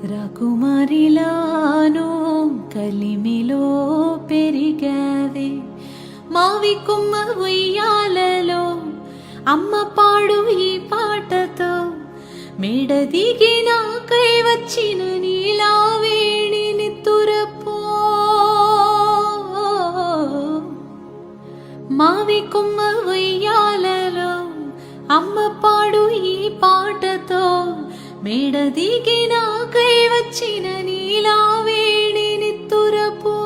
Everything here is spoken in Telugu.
రాకుమారిలాను కలిమిలో పెరిగావే, మావి కొమ్మ ఉయ్యాలలో అమ్మ పాడు ఈ పాటతో, మేడ దిగి నాకై వచ్చిన నీలా వేణి నిత్తురపో. మావి కొమ్మ ఉయ్యాలలో అమ్మ పాడు ఈ పాటతో, మేడ దిగి నాకై వచ్చిన నీలా వేణి నిత్తురపో.